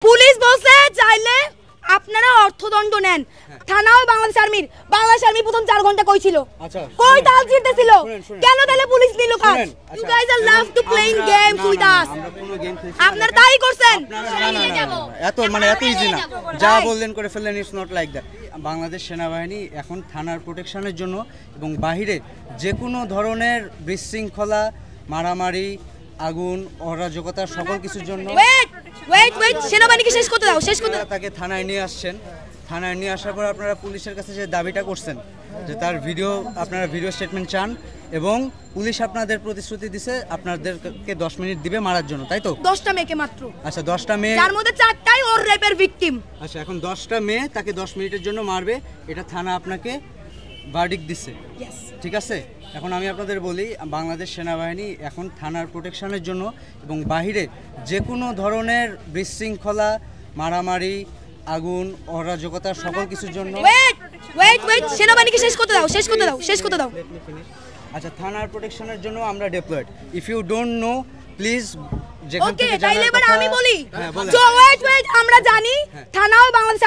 Police বলছে চাইলে আপনারা অর্থদণ্ড নেন। থানাও বাংলাদেশ আর্মি প্রথম 4 ঘন্টা কই ছিল? কই তাল ছিড়তেছিল? কেন তাহলে পুলিশ নিল কাজ? You guys are love to playing games with us. আপনারা তাই করছেন। এত ইজি না, যা বললেন করে ফেললেন। It's not like that. Bangladesh সেনাবাহিনী এখন থানার প্রোটেকশনের জন্য এবং বাহিরে যে কোনো ধরনের বিশৃঙ্খলা, মারামারি, আগুন, অরাজকতা সকল কিছুর জন্য ওয়েট সেনাবাহিনীকে শেষ করতে দাও। তাকে থানায় নিয়ে আসছেন। থানায় নিয়ে আসার পর আপনারা পুলিশের কাছে যে দাবিটা করছেন যে তার আপনারা ভিডিও স্টেটমেন্ট চান এবং পুলিশ আপনাদের প্রতিশ্রুতি দিছে আপনাদেরকে 10 মিনিট দিবে মারার জন্য, তাই তো? 10টা মেয়েকে মাত্র। আচ্ছা, 10টা মেয়ে, তার মধ্যে 4টাই ওর রেপের ভিকটিম। আচ্ছা, এখন 10টা মেয়ে তাকে 10 মিনিটের জন্য মারবে, এটা থানা আপনাকে ভার্ডিক্ট দিছে, ঠিক আছে? এখন আমি আপনাদের বলি, বাংলাদেশ সেনাবাহিনী এখন থানার প্রোটেকশনের জন্য এবং বাহিরে যে কোনো ধরনের বিশৃঙ্খলা, মারামারি, আগুন, অরাজকতা সকল কিছুর জন্য ওয়েট সেনাবাহিনীকে শেষ করতে দাও। আচ্ছা, থানার প্রোটেকশনের জন্য আমরা deployed. If you don't know please okay, তাইলে এবার আমি বলি। ওয়েট আমরা জানি থানাও বাংলাদেশ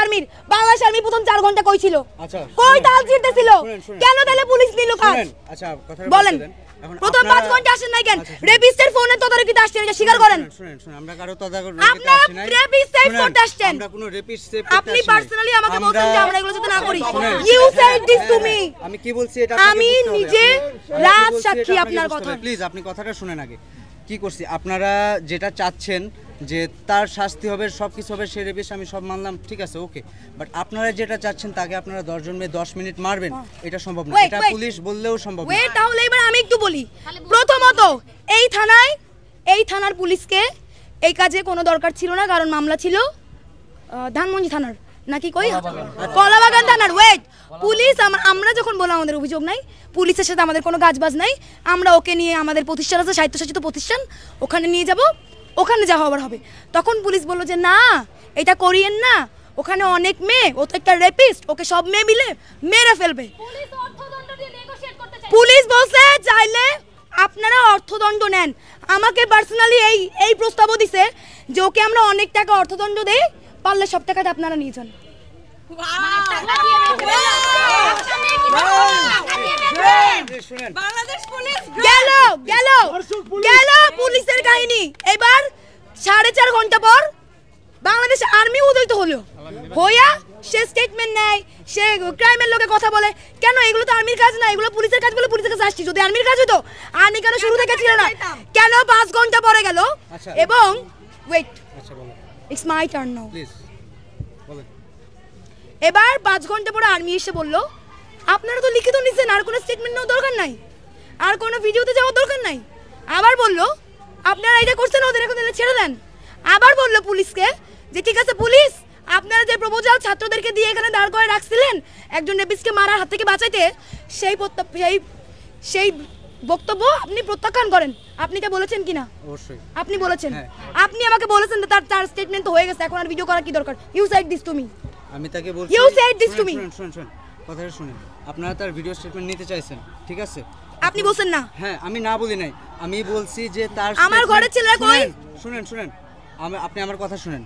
আর্মি প্রথম 4 ঘন্টা কই ছিল? কই তাল ছিড়তেছিল? কেন তাহলে পুলিশ নিল কাজ? আচ্ছা, কথা বলেন। প্রথম 5 ঘন্টা আসেন নাই কেন? রেপিস্টের ফোনে তদারকিতে আসছেন, এটা স্বীকার করেন। শুনেন, আমরা কারো তদারকিতে আসি নাই। আপনি রেপিস্ট সেভ করতে আসছেন। আমরা কোনো রেপিস্ট সেভ করতে আসি নাই। আপনি পার্সোনালি আমাকে বলছেন যে আমরা এগুলো যাতে না করি। You said this to me. আমি কি বলছি এটা আমি নিজে রাজ সাক্ষী আপনার কথা। প্লিজ আপনি কথাটা শুনেন আগে। কি করছি, আপনারা যেটা চাচ্ছেন যে তার শাস্তি হবে, সব কিছু হবে, সে রেপিস্ট, আমি সব মানলাম, ঠিক আছে, ওকে। বাট আপনারা যেটা চাচ্ছেন তাকে আপনারা 10 জন মেয়ে 10 মিনিট মারবেন, এটা সম্ভব না। এটা পুলিশ বললেও সম্ভব না। তাহলে এবার আমি একটু বলি। প্রথমত এই থানার পুলিশকে এই কাজে কোনো দরকার ছিল না, কারণ মামলা ছিল ধানমন্ডি থানার নাকি কলাবাগান থানার। পুলিশ আমরা যখন বললাম আমাদের অভিযোগ নাই, পুলিশের সাথে আমাদের কোনো কাজবাজ নাই, আমরা ওকে নিয়ে আমাদের প্রতিষ্ঠান আছে, স্বায়ত্তশাসিত প্রতিষ্ঠান, ওখানে নিয়ে যাব, ওখানে যা হবার হবে। তখন পুলিশ বলল যে না, এটা করিয়েন না, ওখানে অনেক মেয়ে, ও তো একটা রেপিস্ট, ওকে সব মেয়ে মিলে মেরে ফেলবে। পুলিশ বলছে চাইলে আপনারা অর্থদণ্ড নেন। আমাকে পার্সোনালি এই প্রস্তাবও দিছে যে ওকে আমরা অনেক টাকা অর্থদণ্ড দেই, পারলে সব টাকাটা আপনারা নিয়ে যান। গেল পুলিশের কাহিনী। এবার 4.5 ঘন্টা পর বাংলাদেশ আর্মি উদয়িত হলো। হইয়া সে স্টেটমেন্ট নেয়, সে ক্রাইমের লোকে কথা বলে। কেন? এগুলো তো আর্মির কাজ না, এগুলো পুলিশের কাজ বলে পুলিশের কাছে আসছি। যদি আর্মির কাজ হতো, আর্মি কেন শুরু থেকে ছিল না? কেন 5 ঘন্টা পরে গেল? এবং ইটস মাই টার্ন নাও। এবার 5 ঘন্টা পরে আর্মি এসে বলল আপনারা তো লিখিত নিছেন, আর কোনো স্টেটমেন্ট নেওয়ার দরকার নাই, আর কোনো ভিডিওতে যাওয়ার দরকার নাই। আবার বলল আপনারা এটা করছেন, ওদের এখন ছেড়ে দেন। আবার বলল পুলিশকে যে ঠিক আছে পুলিশ, আপনারা যে প্রপোজাল ছাত্রদেরকে দিয়ে এখানে দাঁড় করে রাখছিলেন একজন রেপিস্টকে মারার হাত থেকে বাঁচাইতে, সেই বক্তব্য আপনি প্রত্যাখ্যান করেন। আপনি এটা বলেছেন কিনা? অবশ্যই আপনি বলেছেন। আপনি আমাকে বলেছেন তার স্টেটমেন্ট তো হয়ে গেছে, এখন আর ভিডিও করার কি দরকার? You said this to me. আমি তাকে বলছি, you said this to me. শুনুন কথাটা শুনুন। আপনারা তার ভিডিও স্টেটমেন্ট নিতে চাইছেন, ঠিক আছে? আপনি বলছেন না। হ্যাঁ, আমি না বলি নাই, আমি বলছি যে তার আমার ঘরের ছেলেরা কই? শুনেন, আপনি আমার কথা শুনেন।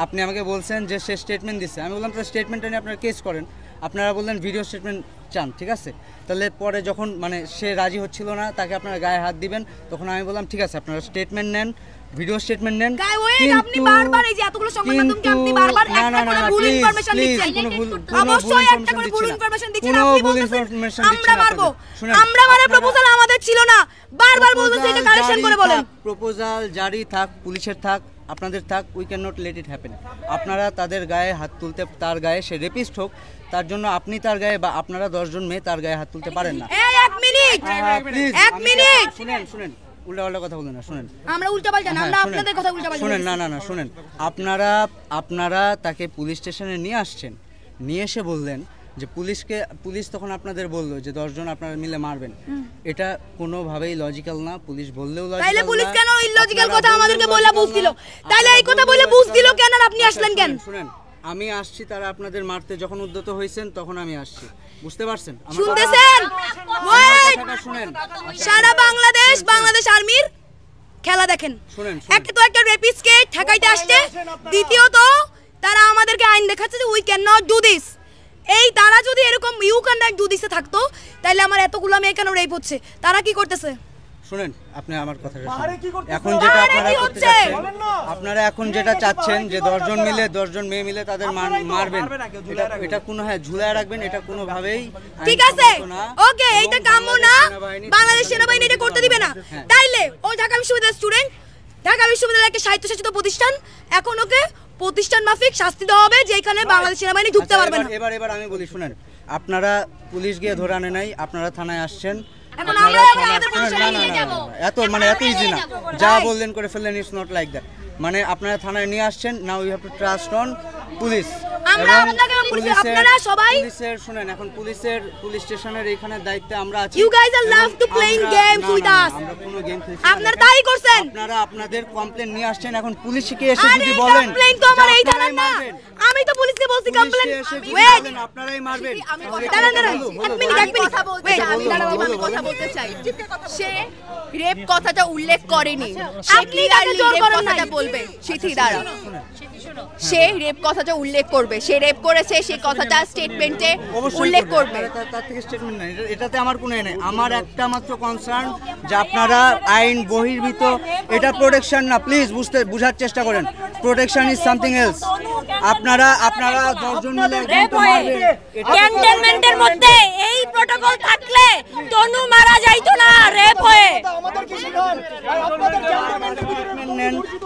আপনি আমাকে বলছেন যে সে স্টেটমেন্ট দিচ্ছে। আমি বললাম তার স্টেটমেন্টটা নিয়ে আপনারা কেস করেন। আপনারা বললেন ভিডিও স্টেটমেন্ট চান, ঠিক আছে? তাহলে পরে যখন সে রাজি হচ্ছিল না, তাকে আপনারা গায়ে হাত দিবেন, তখন আমি বললাম ঠিক আছে আপনারা স্টেটমেন্ট নেন, ভিডিও স্টেটমেন্ট নেন। আপনি বারবার এই যে এতগুলো সংবাদ মাধ্যমকে আপনি বারবার একটা করে ভুল ইনফরমেশন দিচ্ছেন। অবশ্যই একটা করে ভুল ইনফরমেশন দিচ্ছেন। আপনি বলছেন আমরা মারবো, আমরা মানে প্রপোজাল আমাদের ছিল না, বারবার বলছেন এটা কারেকশন করে বলেন। প্রপোজাল জারি থাক, পুলিশের থাক, আপনাদের থাক, we can not let it happen. আপনারা তাদের গায়ে হাত তুলতে, তার গায়ে সে রেপিস্ট হোক, তার জন্য আপনি তার গায়ে বা আপনারা 10 জন মেয়ে তার গায়ে হাত তুলতে পারেন না। এই 1 মিনিট শুনেন উল্টাপাল্টা কথা বলেন না। শুনেন, আমরা উল্টাপাল্টা না, আমরা আপনাদের কথা উল্টাপাল্টা শুনেন। না শুনেন, আপনারা তাকে পুলিশ স্টেশনে নিয়ে আসছেন, নিয়ে এসে বললেন যে পুলিশ তখন আপনাদের বললো যে 10 জন আপনারা মিলে মারবেন। এটা কোনোভাবেই লজিক্যাল না। পুলিশ বললেও লজিক্যাল না। তাইলে পুলিশ কেন ইলজিক্যাল কথা আমাদেরকে বলে বুঝ দিল? তাইলে এই কথা বলে বুঝ দিল কেন? আর আপনি আসলেন কেন? শুনেন, আমি আসছি তারা আপনাদের মারতে যখন উদ্যত হয়েছেন তখন আমি আসছি, বুঝতে পারছেন? শুনতেছেন? শুনেন, সারা বাংলাদেশ আর্মির খেলা দেখেন। শুনেন, একে তো একটা রেপিস্টকে ঠেকাইতে আসছে, দ্বিতীয়ত তারা আমাদেরকে আইন দেখাচ্ছে যে we can not do this. এই তারা যদি এরকম ইউ ক্যান নট ডু দিসে থাকতো তাহলে আমার এতগুলো মেয়ে কেন রেপ হচ্ছে? তারা কি করতেছে? শুনেন, আপনি আমার কথাটা শুনুন। এখন যেটা আপনারা করতে চাচ্ছেন, আপনারা এখন যেটা চাচ্ছেন যে 10 জন মিলে 10 জন মেয়ে মিলে তাদের মারবেন, এটা কোনো ঝুলায় রাখবেন, এটা কোনোভাবেই ঠিক আছে। ওকে, এইটা কাম্য না, বাংলাদেশ সেনাবাহিনী এটা করতে দিবে না। তাইলে ও ঢাকা বিশ্ববিদ্যালয়ের স্টুডেন্ট, ঢাকা বিশ্ববিদ্যালয়ের একটা স্বায়ত্তশাসিত প্রতিষ্ঠান, এখন ওকে প্রতিষ্ঠান মাফিক শাস্তি দেওয়া হবে যেখানে বাংলাদেশ সেনাবাহিনী ঢুকতে পারবে না। এবার আমি বলি, শুনেন, আপনারা পুলিশ গিয়ে ধরে আনে নাই, আপনারা থানায় আসছেন। এখন আমরা এত ইজি না, যা বললেন করে ফেললেন, ইটস নট লাইক দ্যাট। মানে আপনারা থানায় নিয়ে আসছেন, now you have to trust on police. শুনেন, এখন পুলিশ স্টেশনের এখানে দায়িত্বে আমরা আছি। You guys are love to playing games with us. আমরা কোনো গেম খেলছি। আপনারা তাই করছেন। আপনারা আপনাদের কমপ্লেন নিয়ে আসছেন, এখন পুলিশকে এসে যদি বলেন কমপ্লেন তো আমার এই থানার না, আমি তো পুলিশকে বলছি কমপ্লেন। ওয়েট, আপনারাই মারবেন। দাঁড়ান, এক মিনিট কথা বলতে কথা বলতে চাই। সে রেপ কথাটা উল্লেখ করেনি, আপনি তাকে জোর করেন না। বলবে সিথি দ্বারা সে রেপ কথাটা উল্লেখ করবে, সে রেপ করেছে সেই কথাটা স্টেটমেন্টে উল্লেখ করবে। তার থেকে স্টেটমেন্ট নাই, এটাতে আমার কোনো নাই। আমার একটা মাত্র কনসার্ন যে আপনারা আইন বহির্ভূত, এটা প্রোটেকশন না, প্লিজ বুঝার চেষ্টা করেন। Protection is something else. আপনারা 10 জন মিলে ক্যান্টনমেন্টের মধ্যে এই প্রটোকল থাকলে তনু মারা যাইতো না রেপ হয়ে।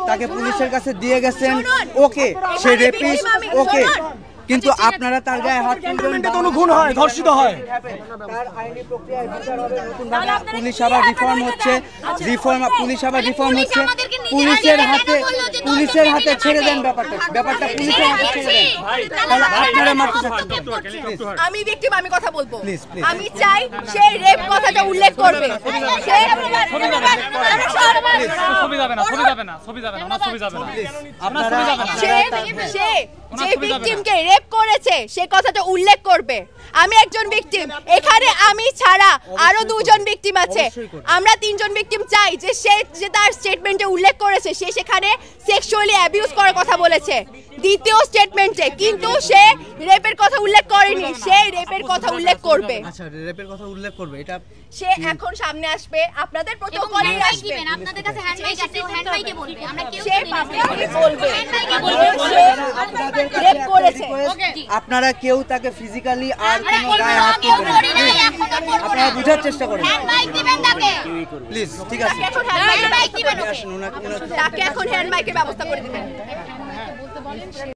তাকে পুলিশের কাছে দিয়ে গেছেন, ওকে, সে রেপিস্ট, ওকে, কিন্তু আপনারা তার গায়ে হাত তুলবেন, কোনো খুন হয়, ধর্ষিত হয়, তার আইনি প্রক্রিয়ায় বিচার হবে। নতুন পুলিশ আবার রিফর্ম হচ্ছে, পুলিশ আবার রিফর্ম হচ্ছে। পুলিশের হাতে ছেড়ে দেন ব্যাপারটা পুলিশের হাতে ছেড়ে দেন। তাহলে আপনারা মারতে চাচ্ছেন। আমি ভিকটিম, আমি কথা বলবো। আমি চাই সে রেপ কথাটা উল্লেখ করবে। সে যে ভিকটিমকে রেপ করেছে সে কথাটা উল্লেখ করবে। আমি একজন ভিকটিম, এখানে আমি ছাড়া আরো 2 জন ভিকটিম আছে। আমরা 3 জন ভিকটিম চাই যে সে যে তার স্টেটমেন্টে উল্লেখ করেছে সে সেখানে সেক্সুয়ালি অ্যাবিউজ করার কথা বলেছে দ্বিতীয় স্টেটমেন্টে, কিন্তু সে রেপের কথা উল্লেখ করেনি। সে রেপের কথা উল্লেখ করবে। আচ্ছা, রেপের কথা উল্লেখ করবে, এটা সে এখন সামনে আসবে, আপনাদের প্রটোকলে আসবে, আপনাদের কাছে হ্যান্ডমাইক আছে, হ্যান্ডমাইকে বলবে। আমরা কেউ সে পাবলিকলি বলবে হ্যান্ডমাইকে বলবে রেপ করেছে। আপনারা কেউ তাকে ফিজিক্যালি আর কোনো গায়ে হাত তুলবেন না। আপনারা বুঝার চেষ্টা করেন, হ্যান্ডমাইক দিবেন তাকে প্লিজ। ঠিক আছে, হ্যান্ডমাইক দিবেন। তাকে এখন হ্যান্ডমাইকের ব্যবস্থা করে দিবেন।